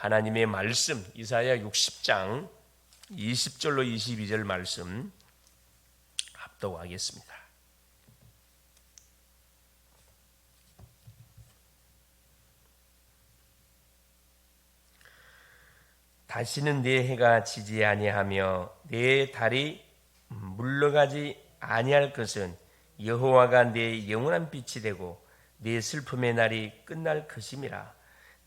하나님의 말씀 이사야 60장 20절로 22절 말씀 합독하겠습니다. 다시는 내 해가 지지 아니하며 내 달이 물러가지 아니할 것은 여호와가 내 영원한 빛이 되고 내 슬픔의 날이 끝날 것임이라.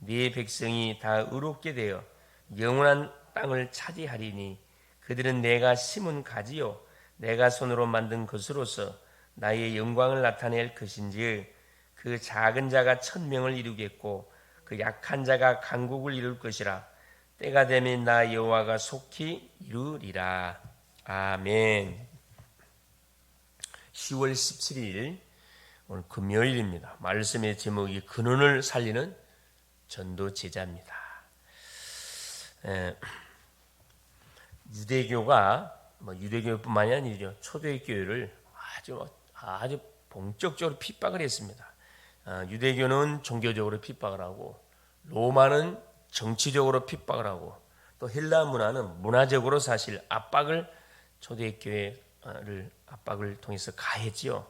네 백성이 다 의롭게 되어 영원한 땅을 차지하리니 그들은 내가 심은 가지요 내가 손으로 만든 것으로서 나의 영광을 나타낼 것인지 그 작은 자가 천명을 이루겠고 그 약한 자가 강국을 이룰 것이라. 때가 되면 나 여호와가 속히 이루리라. 아멘. 10월 17일 오늘 금요일입니다. 말씀의 제목이 근원을 살리는 전도 제자입니다. 유대교가 유대교뿐만이 아니죠. 초대교회를 아주 본격적으로 핍박을 했습니다. 유대교는 종교적으로 핍박을 하고 로마는 정치적으로 핍박을 하고 또 헬라 문화는 문화적으로 사실 초대교회를 압박을 통해서 가했지요.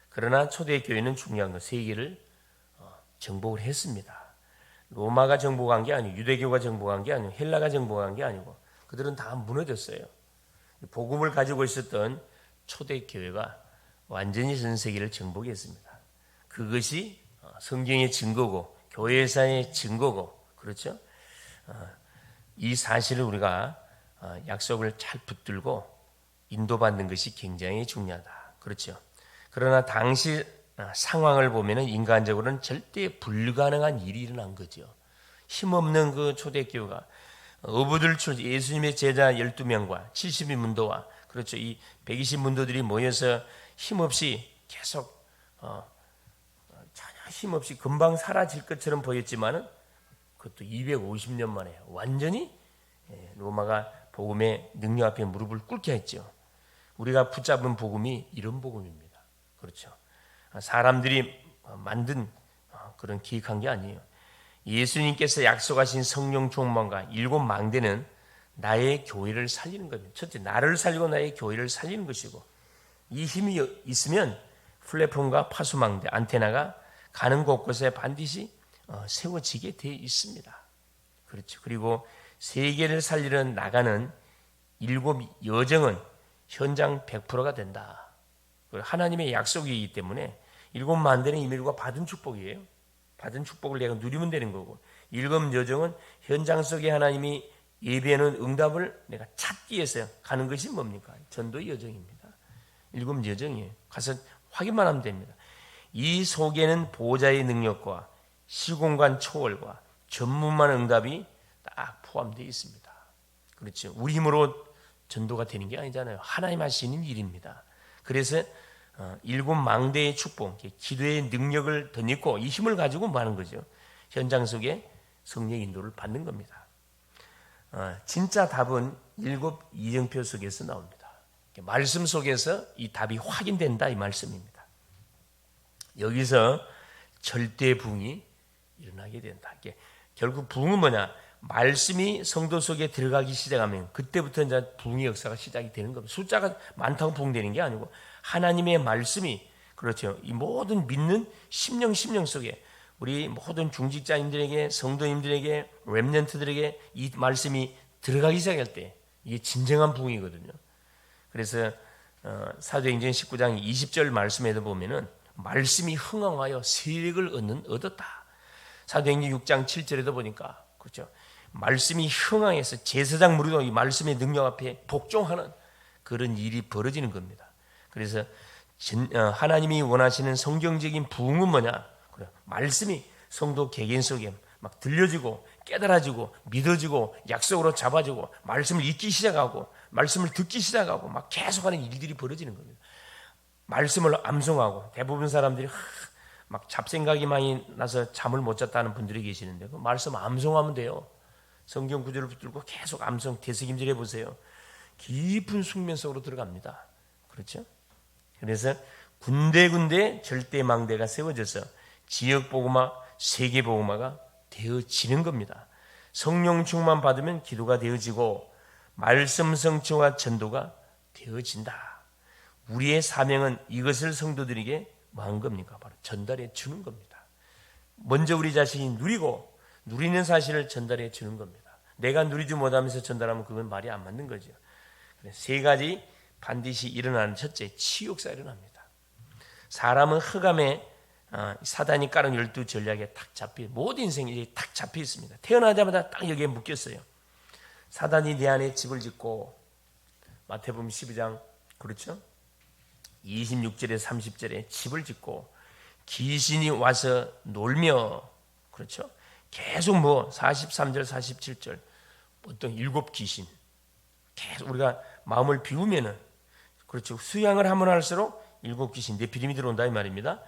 그러나 초대교회는 중요한 건 세계를 정복을 했습니다. 로마가 정복한 게 아니고 유대교가 정복한 게 아니고 헬라가 정복한 게 아니고 그들은 다 무너졌어요. 복음을 가지고 있었던 초대교회가 완전히 전 세계를 정복했습니다. 그것이 성경의 증거고 교회사의 증거고 그렇죠? 이 사실을 우리가 약속을 잘 붙들고 인도받는 것이 굉장히 중요하다. 그렇죠? 그러나 당시 상황을 보면은 인간적으로는 절대 불가능한 일이 일어난 거죠. 힘없는 그 초대교회가 어부들 예수님의 제자 12명과 70인 문도와 그렇죠. 이 120문도들이 모여서 힘없이 계속 전혀 힘없이 금방 사라질 것처럼 보였지만은 그것도 250년 만에 완전히 로마가 복음의 능력 앞에 무릎을 꿇게 했죠. 우리가 붙잡은 복음이 이런 복음입니다. 그렇죠. 사람들이 만든 그런 기획한 게 아니에요. 예수님께서 약속하신 성령 충만과 7 망대는 나의 교회를 살리는 겁니다. 첫째, 나를 살리고 나의 교회를 살리는 것이고 이 힘이 있으면 플랫폼과 파수망대, 안테나가 가는 곳곳에 반드시 세워지게 되어 있습니다. 그렇죠. 그리고 세계를 살리러 나가는 7 여정은 현장 100%가 된다. 하나님의 약속이기 때문에 7 만대는 이미 우리가 받은 축복이에요. 받은 축복을 내가 누리면 되는 거고 7 여정은 현장 속에 하나님이 예배하는 응답을 내가 찾기 위해서 가는 것이 뭡니까? 전도의 여정입니다. 7 여정이에요. 가서 확인만 하면 됩니다. 이 속에는 보호자의 능력과 시공간 초월과 전문만 응답이 딱 포함되어 있습니다. 그렇죠. 우리 힘으로 전도가 되는 게 아니잖아요. 하나님 하시는 일입니다. 그래서 7 망대의 축복, 기도의 능력을 덧입고 이 힘을 가지고 뭐 하는 거죠? 현장 속에 성령 인도를 받는 겁니다. 진짜 답은 7 이정표 속에서 나옵니다. 말씀 속에서 이 답이 확인된다 이 말씀입니다. 여기서 절대 부흥이 일어나게 된다. 결국 부흥은 뭐냐? 말씀이 성도 속에 들어가기 시작하면 그때부터 이제 부흥의 역사가 시작이 되는 겁니다. 숫자가 많다고 부흥되는 게 아니고 하나님의 말씀이 그렇죠. 이 모든 믿는 심령 속에 우리 모든 중직자님들에게 성도님들에게 렘넌트들에게 이 말씀이 들어가기 시작할 때 이게 진정한 부흥이거든요. 그래서 사도행전 19장 20절 말씀에도 보면은 말씀이 흥황하여 세력을 얻었다. 사도행전 6장 7절에도 보니까 그렇죠. 말씀이 흥황해서 제사장 무리도 이 말씀의 능력 앞에 복종하는 그런 일이 벌어지는 겁니다. 그래서 하나님이 원하시는 성경적인 부흥은 뭐냐? 그래, 말씀이 성도 개개인 속에 막 들려지고 깨달아지고 믿어지고 약속으로 잡아지고 말씀을 읽기 시작하고 말씀을 듣기 시작하고 막 계속하는 일들이 벌어지는 겁니다. 말씀을 암송하고 대부분 사람들이 막 잡생각이 많이 나서 잠을 못 잤다는 분들이 계시는데 그 말씀 암송하면 돼요. 성경 구절을 붙들고 계속 암송 되새김질 해보세요. 깊은 숙면 속으로 들어갑니다. 그렇죠? 그래서 군데군데 절대망대가 세워져서 지역복음화, 세계복음화가 되어지는 겁니다. 성령 충만 받으면 기도가 되어지고 말씀 성취와 전도가 되어진다. 우리의 사명은 이것을 성도들에게 뭐 한 겁니까? 바로 전달해 주는 겁니다. 먼저 우리 자신이 누리고 누리는 사실을 전달해 주는 겁니다. 내가 누리지 못하면서 전달하면 그건 말이 안 맞는 거죠. 세 가지 반드시 일어나는 첫째, 치욕사 일어납니다. 사람은 흑암에 사단이 깔은 12 전략에 탁 잡혀, 모든 인생이 탁 잡혀 있습니다. 태어나자마자 딱 여기에 묶였어요. 사단이 내 안에 집을 짓고, 마태복음 12장 그렇죠? 26절에 30절에 집을 짓고 귀신이 와서 놀며, 그렇죠? 계속 43절 47절 어떤 7 귀신 계속 우리가 마음을 비우면은, 그렇죠, 수양을 하면 할수록 7 귀신 네피림이 들어온다 이 말입니다.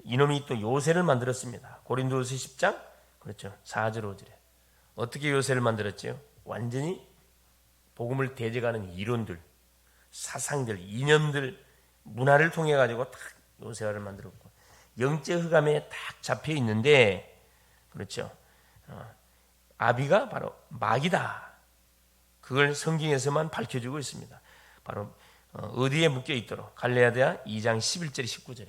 이놈이 또 요새를 만들었습니다. 고린도후서 10장 그렇죠, 4절 5절에 어떻게 요새를 만들었죠? 완전히 복음을 대적하는 이론들, 사상들, 이념들, 문화를 통해 가지고 딱 요새화를 만들었고, 영적 흑암에 딱 잡혀 있는데, 그렇죠, 아비가 바로 마귀다. 그걸 성경에서만 밝혀주고 있습니다. 바로 어디에 묶여 있도록, 갈라디아 2장 11절 19절에,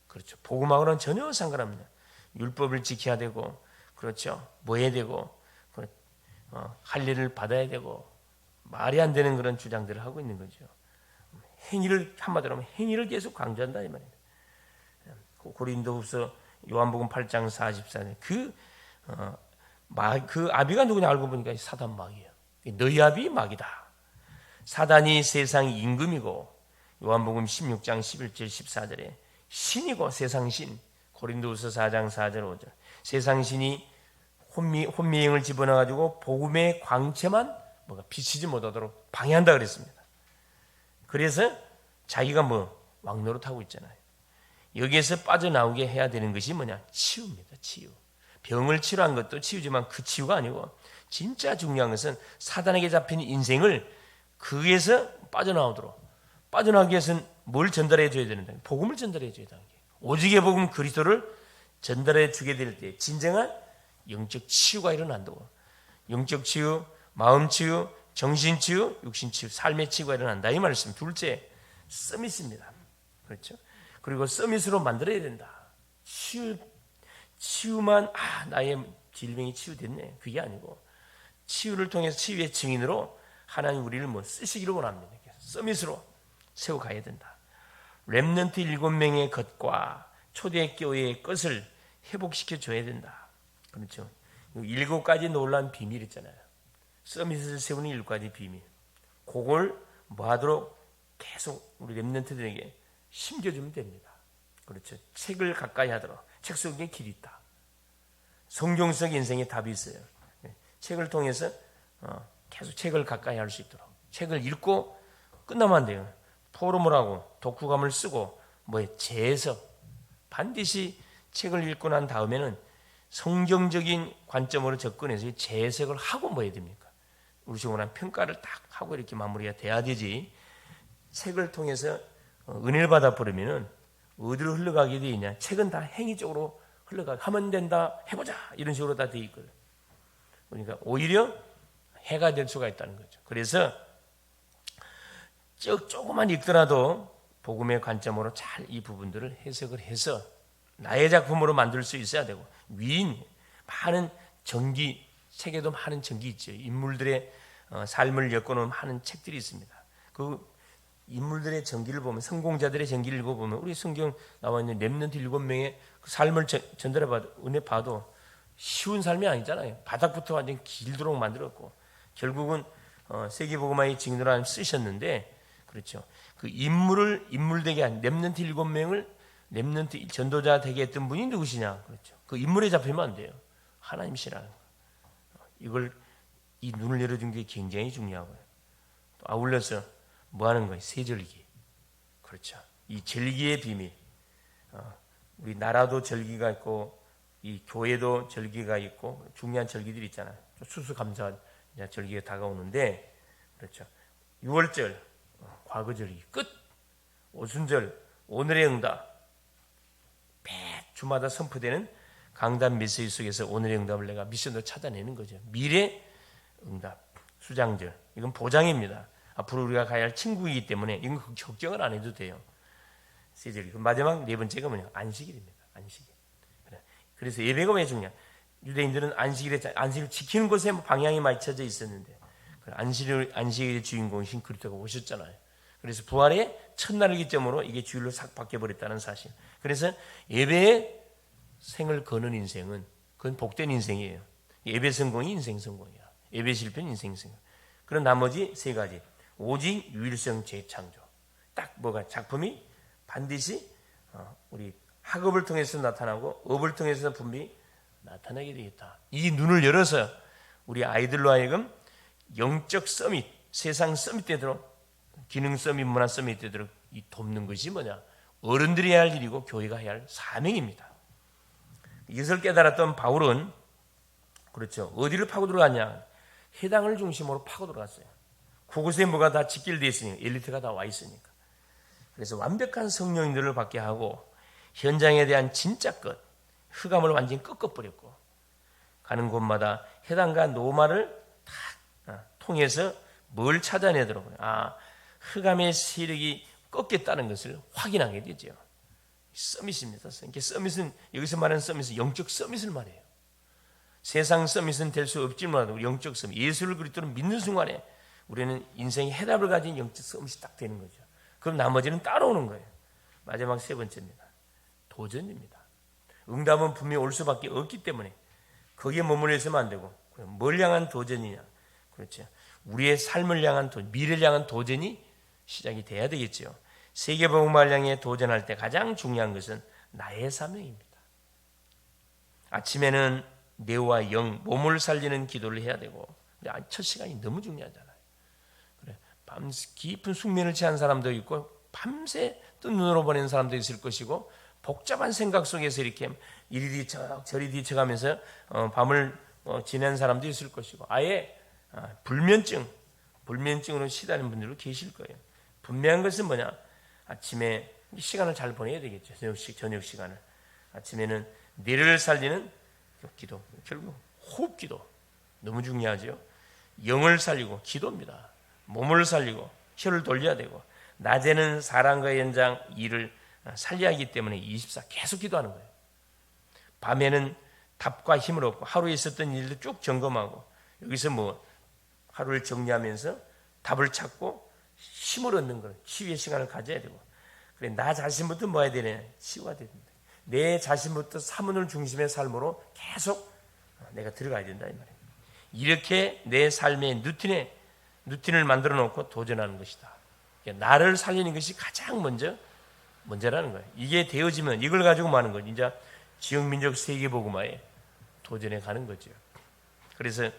그렇죠, 복음하고는 전혀 상관없는, 율법을 지켜야 되고, 그렇죠, 뭐 해야 되고, 할 일을 받아야 되고, 말이 안 되는 그런 주장들을 하고 있는 거죠. 행위를, 한마디로 하면 행위를 계속 강조한다 이 말입니다. 고린도후서 요한복음 8장 44절 그 아비가 누구냐 알고 보니까 사단 마귀예요. 너희 아비 마귀다. 사단이 세상 임금이고, 요한복음 16장 11절 14절에 신이고, 세상 신, 고린도후서 4장 4절 5절 세상 신이 혼미행을 집어넣어가지고 복음의 광채만 비치지 못하도록 방해한다 그랬습니다. 그래서 자기가 왕노릇하고 있잖아요. 여기에서 빠져나오게 해야 되는 것이 뭐냐? 치유입니다. 치유. 병을 치료한 것도 치유지만 그 치유가 아니고, 진짜 중요한 것은 사단에게 잡힌 인생을 거기에서 빠져나오기 위해서는 뭘 전달해 줘야 되는데, 복음을 전달해 줘야 되는 거예요. 오직의 복음 그리스도를 전달해 주게 될 때 진정한 영적 치유가 일어난다고. 영적 치유, 마음 치유, 정신 치유, 육신 치유, 삶의 치유가 일어난다 이 말씀. 둘째, 서밋입니다. 그렇죠? 그리고 서밋으로 만들어야 된다. 치유만 나의 질병이 치유됐네, 그게 아니고, 치유를 통해서 치유의 증인으로 하나님 우리를 쓰시기를 원합니다. 서밋으로 세워가야 된다. 렘넌트 7명의 것과 초대교회의 것을 회복시켜 줘야 된다. 그렇죠? 7가지 놀라운 비밀 있잖아요. 서밋을 세우는 7가지 비밀. 그걸 하도록 계속 우리 렘넌트들에게 심겨주면 됩니다. 그렇죠? 책을 가까이 하도록. 책 속에 길이 있다. 성경 속 인생에 답이 있어요. 책을 통해서 계속 책을 가까이 할 수 있도록. 책을 읽고 끝나면 안 돼요. 포럼을 하고 독후감을 쓰고 재해석. 반드시 책을 읽고 난 다음에는 성경적인 관점으로 접근해서 재해석을 하고 해야 됩니까? 우리 원하는 평가를 딱 하고 이렇게 마무리가 돼야 되지. 책을 통해서 은혜를 받아 버리면은 어디로 흘러가게 돼 있냐? 책은 다 행위 쪽으로 하면 된다, 해보자 이런 식으로 다 돼 있거든. 그러니까 오히려 해가 될 수가 있다는 거죠. 그래서 조금만 읽더라도 복음의 관점으로 잘 이 부분들을 해석을 해서 나의 작품으로 만들 수 있어야 되고, 위인 많은 전기, 책에도 많은 전기 있죠. 인물들의 삶을 엮어놓은 많은 책들이 있습니다. 그 인물들의 전기를 보면, 성공자들의 전기를 읽어보면, 우리 성경 나와 있는 렘넌트 7명의 그 삶을 전달해 봐도, 은혜 봐도 쉬운 삶이 아니잖아요. 바닥부터 완전 길도록 만들었고, 결국은 세계복음화의 증인으로 하나님 쓰셨는데, 그렇죠, 그 인물 되게 한 렘넌트 7명을 렘넌트 전도자 되게 했던 분이 누구시냐? 그렇죠. 그 인물에 잡히면 안 돼요. 하나님이시라는 거. 이 눈을 열어준 게 굉장히 중요하고요. 또 아울러서 하는 거예요? 세절기. 그렇죠. 이 절기의 비밀. 우리 나라도 절기가 있고, 이 교회도 절기가 있고, 중요한 절기들이 있잖아요. 수수감사 절기가 다가오는데, 그렇죠. 6월절, 과거 절기 끝. 오순절, 오늘의 응답. 매 주마다 선포되는 강단 메시지 속에서 오늘의 응답을 내가 미션으로 찾아내는 거죠. 미래 응답, 수장절. 이건 보장입니다. 앞으로 우리가 가야 할 친구이기 때문에 이건 걱정을 안 해도 돼요. 세절. 마지막 네 번째가 뭐냐? 안식일입니다. 안식일. 그래서 예배가 왜 중요해? 유대인들은 안식일을 지키는 것에 방향이 맞춰져 있었는데 안식일의 주인공이신 그리스도가 오셨잖아요. 그래서 부활의 첫날을 기점으로 이게 주일로 싹 바뀌어버렸다는 사실. 그래서 예배의 생을 거는 인생은 그건 복된 인생이에요. 예배 성공이 인생 성공이야. 예배 실패는 인생 성공. 그런 나머지 세 가지. 오직 유일성 재창조. 딱 뭐가 작품이 반드시 우리 학업을 통해서 나타나고 업을 통해서 분명히 나타나게 되겠다. 이 눈을 열어서 우리 아이들로 하여금 영적 서밋, 세상 서밋 되도록 기능 서밋, 문화 서밋 되도록 이 돕는 것이 뭐냐? 어른들이 해야 할 일이고 교회가 해야 할 사명입니다. 이것을 깨달았던 바울은 그렇죠. 어디를 파고 들어갔냐? 해당을 중심으로 파고 들어갔어요. 그곳에 뭐가 다 직결되어 있으니까 엘리트가 다 와 있으니까. 그래서 완벽한 성령님들을 받게 하고 현장에 대한 진짜 것, 흑암을 완전히 꺾어버렸고 가는 곳마다 해당과 노마를 다 통해서 뭘 찾아내도록 흑암의 세력이 꺾였다는 것을 확인하게 되죠. 서밋입니다. 이게 서밋은 여기서 말하는 서밋은 영적 서밋을 말해요. 세상 서밋은 될 수 없지만 영적 서밋, 예수를 그리스도로 믿는 순간에 우리는 인생의 해답을 가진 영적 서밋이 딱 되는 거죠. 그럼 나머지는 따라오는 거예요. 마지막 세 번째입니다. 도전입니다. 응답은 분명히 올 수밖에 없기 때문에 거기에 머물러 있으면 안 되고 뭘 향한 도전이냐? 그렇죠. 우리의 삶을 향한 미래를 향한 도전이 시작이 돼야 되겠죠. 세계복음화를 향해 도전할 때 가장 중요한 것은 나의 사명입니다. 아침에는 뇌와 영, 몸을 살리는 기도를 해야 되고 첫 시간이 너무 중요하잖아요. 그래, 밤 깊은 숙면을 취한 사람도 있고 밤새 뜬 눈으로 보내는 사람도 있을 것이고 복잡한 생각 속에서 이렇게 이리 뒤척 저리 뒤척하면서 밤을 지낸 사람도 있을 것이고 아예 불면증으로 시달리는 분들도 계실 거예요. 분명한 것은 뭐냐? 아침에 시간을 잘 보내야 되겠죠. 저녁 시간을. 아침에는 뇌를 살리는 기도, 결국 호흡기도 너무 중요하죠. 영을 살리고 기도입니다. 몸을 살리고 혀를 돌려야 되고 낮에는 사랑과 연장 일을 살려야 하기 때문에 24 계속 기도하는 거예요. 밤에는 답과 힘을 얻고 하루에 있었던 일도 쭉 점검하고 여기서 하루를 정리하면서 답을 찾고 힘을 얻는 걸 치유의 시간을 가져야 되고 그래 나 자신부터 뭐 해야 되냐? 치유가 됩니다. 내 자신부터 사문을 중심의 삶으로 계속 내가 들어가야 된다 이 말이에요. 이렇게 내 삶의 루틴을 만들어 놓고 도전하는 것이다. 나를 살리는 것이 가장 먼저라는 거예요. 이게 되어지면 이걸 가지고 마는 거죠. 이제 지역민족 세계복음화에 도전해 가는 거죠. 그래서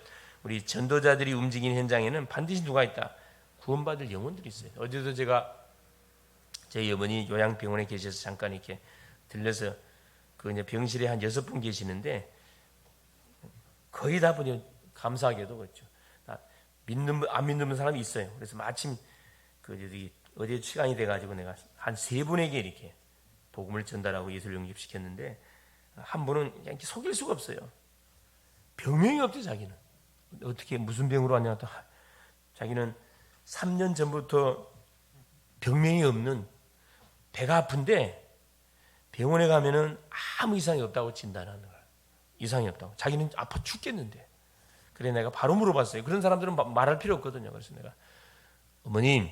우리 전도자들이 움직이는 현장에는 반드시 누가 있다? 구원받을 영혼들이 있어요. 어제도 제가 저희 어머니 요양병원에 계셔서 잠깐 이렇게 들려서 이제 병실에 한 6분 계시는데 거의 다 보니 감사하게도 그렇죠. 안 믿는 사람이 있어요. 그래서 마침 어제 시간이 돼가지고 내가 한 3분에게 이렇게 복음을 전달하고 예수를 영접시켰는데 한 분은 그냥 이렇게 속일 수가 없어요. 병명이 없대 자기는. 어떻게 무슨 병으로 왔냐? 자기는 3년 전부터 병명이 없는 배가 아픈데 병원에 가면은 아무 이상이 없다고 진단하는 거야. 이상이 없다고. 자기는 아파 죽겠는데. 그래 내가 바로 물어봤어요. 그런 사람들은 말할 필요 없거든요. 그래서 내가 어머님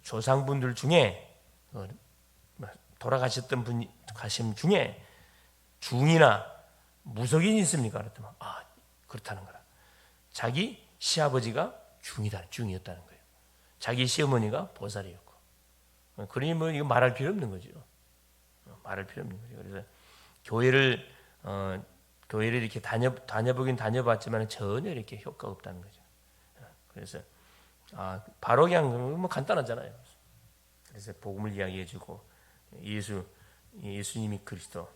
조상분들 중에 돌아가셨던 분 가신 중에 중이나 무속인이 있습니까? 그랬더니 그렇다는 거라. 자기 시아버지가 중이었다는 거예요. 자기 시어머니가 보살이었고. 그러니 이거 말할 필요 없는 거죠. 말할 필요 없는 거죠. 그래서 교회를 이렇게 다녀보긴 다녀봤지만 전혀 이렇게 효과가 없다는 거죠. 그래서 바로 그냥 간단하잖아요. 그래서 복음을 이야기해주고 예수님이 그리스도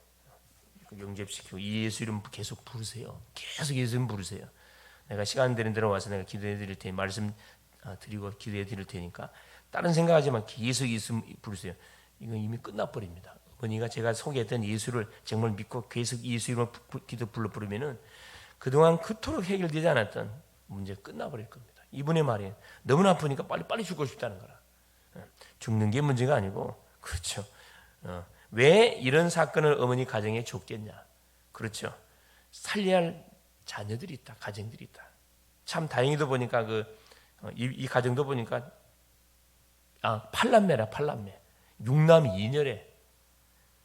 영접시키고 이 예수 이름 계속 부르세요. 계속 예수 이름 부르세요. 내가 시간 되는 대로 와서 내가 기도해드릴 테니 말씀 드리고 기도해드릴 테니까 다른 생각하지 마. 계속 예수 부르세요. 이건 이미 끝나버립니다. 어머니가 제가 소개했던 예수를 정말 믿고 계속 예수 이름으로 기도 불러 부르면은 그동안 그토록 해결되지 않았던 문제가 끝나버릴 겁니다. 이분의 말이 너무나 아프니까 빨리 죽고 싶다는 거라. 죽는 게 문제가 아니고, 그렇죠. 왜 이런 사건을 어머니 가정에 줬겠냐? 그렇죠. 살려야 할 자녀들이 있다, 가정들이 있다. 참 다행히도 보니까 이 가정도 보니까 팔남매라. 육남 이녀래.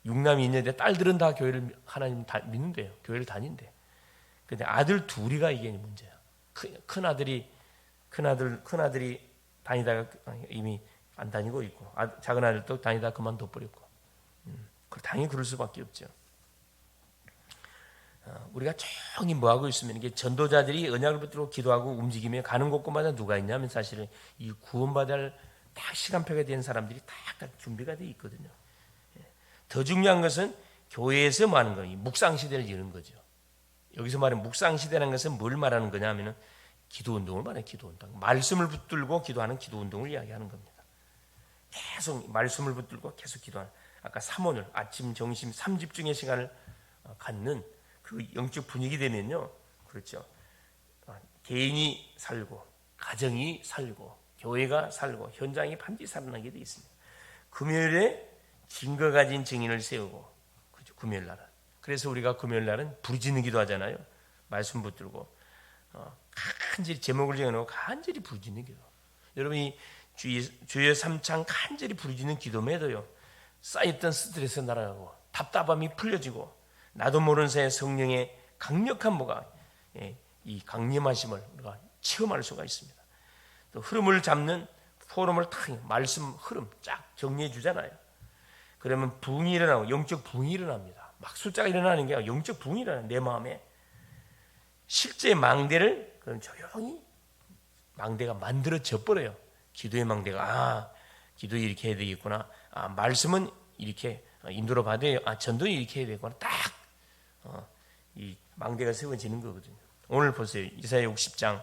육남 이녀인데 딸들은 다 교회를 하나님 다 믿는데요. 교회를 다닌대. 근데 아들 둘이가 이게 문제야. 큰 아들이 다니다가 이미 안 다니고 있고, 작은 아들도 다니다 그만둬 버렸고. 당연히 그럴 수밖에 없죠. 우리가 조용히 뭐 하고 있으면 이게 전도자들이 언약을 붙들고 기도하고 움직이며 가는 곳곳마다 누가 있냐면 사실은 이 구원받을 딱 시간표가 된 사람들이 다 준비가 돼 있거든요. 더 중요한 것은 교회에서 뭐 하는 거예요? 묵상 시대를 여는 거죠. 여기서 말하는 묵상 시대라는 것은 뭘 말하는 거냐면은 기도 운동을 말해요. 기도 운동. 말씀을 붙들고 기도하는 기도 운동을 이야기하는 겁니다. 계속 말씀을 붙들고 계속 기도하는. 아까 삼원을 아침, 정심, 삼집중의 시간을 갖는 그 영적 분위기 되면요, 그렇죠. 개인이 살고, 가정이 살고, 교회가 살고, 현장이 반드시 살아나게 되어 있습니다. 금요일에 증거 가진 증인을 세우고, 그렇죠. 금요일 날은. 그래서 우리가 금요일 날은 부르짖는 기도하잖아요. 말씀 붙들고 간절히 제목을 정해놓고 간절히 부르짖는 기도. 여러분이 주의 삼창 간절히 부르짖는 기도매도요, 쌓였던 스트레스 날아가고 답답함이 풀려지고 나도 모르는 사이에 성령의 강력한 뭐가 이 강림하심을 우리가 체험할 수가 있습니다. 또 흐름을 잡는 포럼을 탁 말씀 흐름 쫙 정리해 주잖아요. 그러면 부흥이 일어나고 영적 부흥이 일어납니다. 막 숫자가 일어나는 게 아니라 영적 부흥이 일어나요. 내 마음에 실제 망대를 그럼 조용히 망대가 만들어져 버려요. 기도의 망대가 기도 이렇게 해야 되겠구나. 말씀은 이렇게 인도로 받아야 전도 이렇게 해야 되겠구나. 딱 이 망대가 세워지는 거거든요. 오늘 보세요. 이사야 60장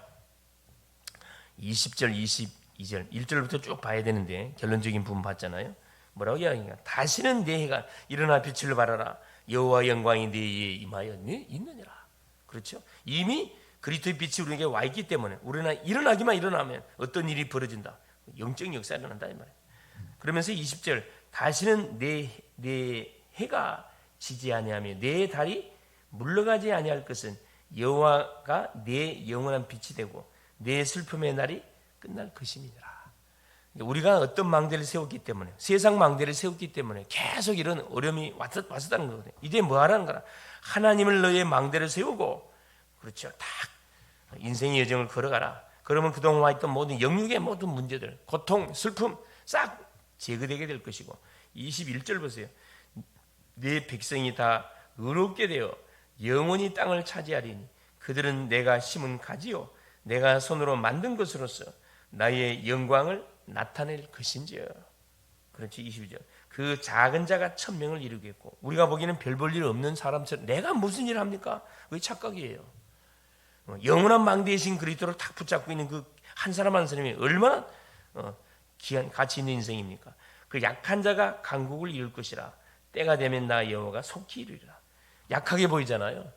20절 22절 1절부터 쭉 봐야 되는데 결론적인 부분 봤잖아요. 뭐라고 이야기하냐? 다시는 내 해가 일어나 빛을 발하라. 여호와 영광이 내에 임하여 있느니라. 그렇죠? 이미 그리스도의 빛이 우리에게 와 있기 때문에 우리는 일어나기만 일어나면 어떤 일이 벌어진다. 영적 역사가 일어난다 이 말이에요. 그러면서 20절 다시는 내 해가 지지 아니하며 내 달이 물러가지 아니할 것은 여호와가 내 영원한 빛이 되고 내 슬픔의 날이 끝날 것임이니라. 우리가 어떤 망대를 세웠기 때문에 세상 망대를 세웠기 때문에 계속 이런 어려움이 왔었다는 거거든요. 이제 뭐 하라는 거라? 하나님을 너의 망대를 세우고 그렇죠. 딱 인생의 여정을 걸어가라. 그러면 그동안 와 있던 모든 영육의 모든 문제들, 고통, 슬픔 싹 제거되게 될 것이고 21절 보세요. 내 백성이 다 의롭게 되어 영원히 땅을 차지하리니 그들은 내가 심은 가지요 내가 손으로 만든 것으로서 나의 영광을 나타낼 것인지요. 그렇지. 22절 그 작은 자가 천명을 이루겠고 우리가 보기에는 별 볼 일 없는 사람처럼 내가 무슨 일을 합니까? 그게 착각이에요. 영원한 망대이신 그리스도를 탁 붙잡고 있는 그 한 사람 한 사람이 얼마나 귀한 가치 있는 인생입니까? 그 약한 자가 강국을 이룰 것이라 때가 되면 나 여호와가 속히 이루리라. 약하게 보이잖아요.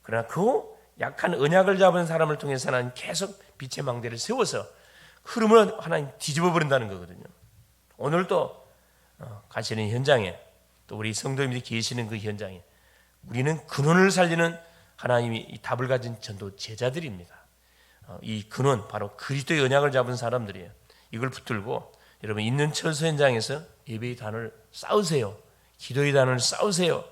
그러나 그 약한 언약을 잡은 사람을 통해서 하나님 계속 빛의 망대를 세워서 흐름을 하나님 뒤집어 버린다는 거거든요. 오늘도 가시는 현장에 또 우리 성도님들이 계시는 그 현장에 우리는 근원을 살리는 하나님이 이 답을 가진 전도 제자들입니다. 이 근원 바로 그리스도의 언약을 잡은 사람들이에요. 이걸 붙들고 여러분 있는 처소 현장에서 예배의 단을 쌓으세요. 기도의 단을 쌓으세요.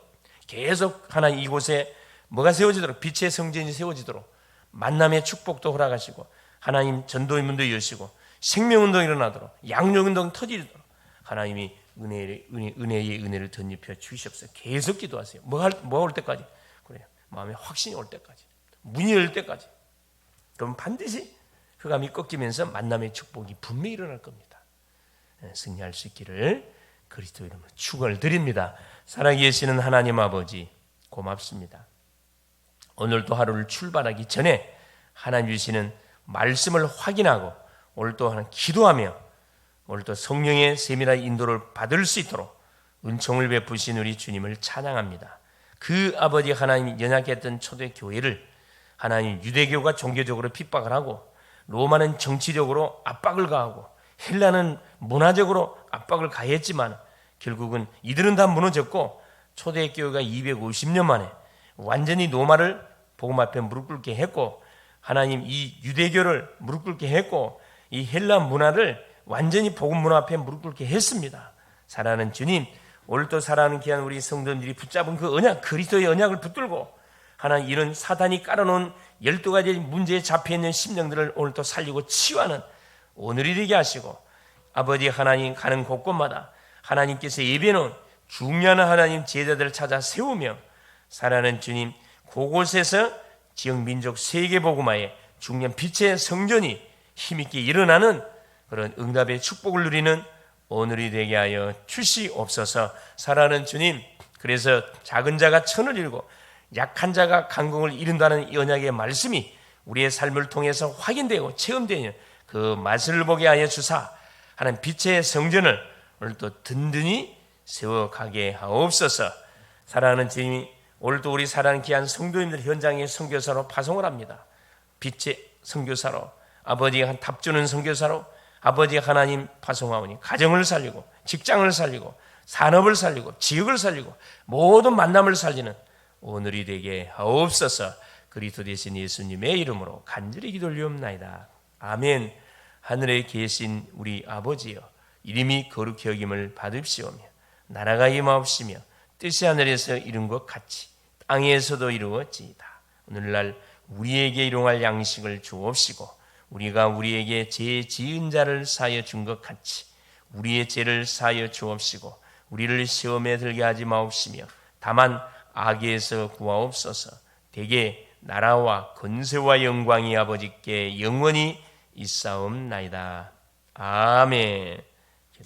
계속 하나님 이곳에 뭐가 세워지도록 빛의 성전이 세워지도록 만남의 축복도 허락하시고 하나님 전도의 문도 여시고 생명운동이 일어나도록 양육운동 터지도록 하나님이 은혜의 은혜를 덧입혀 주시옵소서. 계속 기도하세요. 뭐가 올 때까지? 그래요. 마음에 확신이 올 때까지, 문이 열 때까지. 그럼 반드시 흑암이 꺾이면서 만남의 축복이 분명히 일어날 겁니다. 승리할 수 있기를 그리스도 이름으로 축원을 드립니다. 살아계시는 하나님 아버지 고맙습니다. 오늘도 하루를 출발하기 전에 하나님 주시는 말씀을 확인하고 오늘도 기도하며 오늘도 성령의 세밀한 인도를 받을 수 있도록 은총을 베푸신 우리 주님을 찬양합니다. 그 아버지 하나님 연약했던 초대교회를 하나님 유대교가 종교적으로 핍박을 하고 로마는 정치적으로 압박을 가하고 헬라는 문화적으로 압박을 가했지만 결국은 이들은 다 무너졌고 초대교회가 250년 만에 완전히 로마를 복음 앞에 무릎 꿇게 했고 하나님 이 유대교를 무릎 꿇게 했고 이 헬라 문화를 완전히 복음 문화 앞에 무릎 꿇게 했습니다. 사랑하는 주님, 오늘도 사랑하는 귀한 우리 성도님들이 붙잡은 그 언약, 그리스도의 언약을 붙들고 하나님 이런 사단이 깔아놓은 12가지 문제에 잡혀있는 심령들을 오늘도 살리고 치유하는 오늘이 되게 하시고 아버지 하나님 가는 곳곳마다 하나님께서 예배놓은 중요한 하나님 제자들을 찾아 세우며 사랑하는 주님 그곳에서 지역 민족 세계 복음화의 중요한 빛의 성전이 힘있게 일어나는 그런 응답의 축복을 누리는 오늘이 되게 하여 주시옵소서. 사랑하는 주님, 그래서 작은 자가 천을 이루고 약한 자가 강공을 이룬다는 이 언약의 말씀이 우리의 삶을 통해서 확인되고 체험되는 그 맛을 보게 하여 주사 하나님 빛의 성전을 오늘도 든든히 세워가게 하옵소서. 사랑하는 주님, 오늘도 우리 사랑하는 귀한 성도님들 현장에 선교사로 파송을 합니다. 빛의 선교사로 아버지가 한 답주는 선교사로 아버지 하나님 파송하오니 가정을 살리고 직장을 살리고 산업을 살리고 지역을 살리고 모든 만남을 살리는 오늘이 되게 하옵소서. 그리스도 되신 예수님의 이름으로 간절히 기도올리옵나이다. 아멘. 하늘에 계신 우리 아버지여, 이름이 거룩히 여김을 받으시오며 나라가 임하옵시며 뜻이 하늘에서 이룬 것 같이 땅에서도 이루어지이다. 오늘날 우리에게 일용할 양식을 주옵시고 우리가 우리에게 죄 지은 자를 사하여 준 것 같이 우리의 죄를 사하여 주옵시고 우리를 시험에 들게 하지 마옵시며 다만 악에서 구하옵소서. 대개 나라와 권세와 영광이 아버지께 영원히 있사옵나이다. 아멘.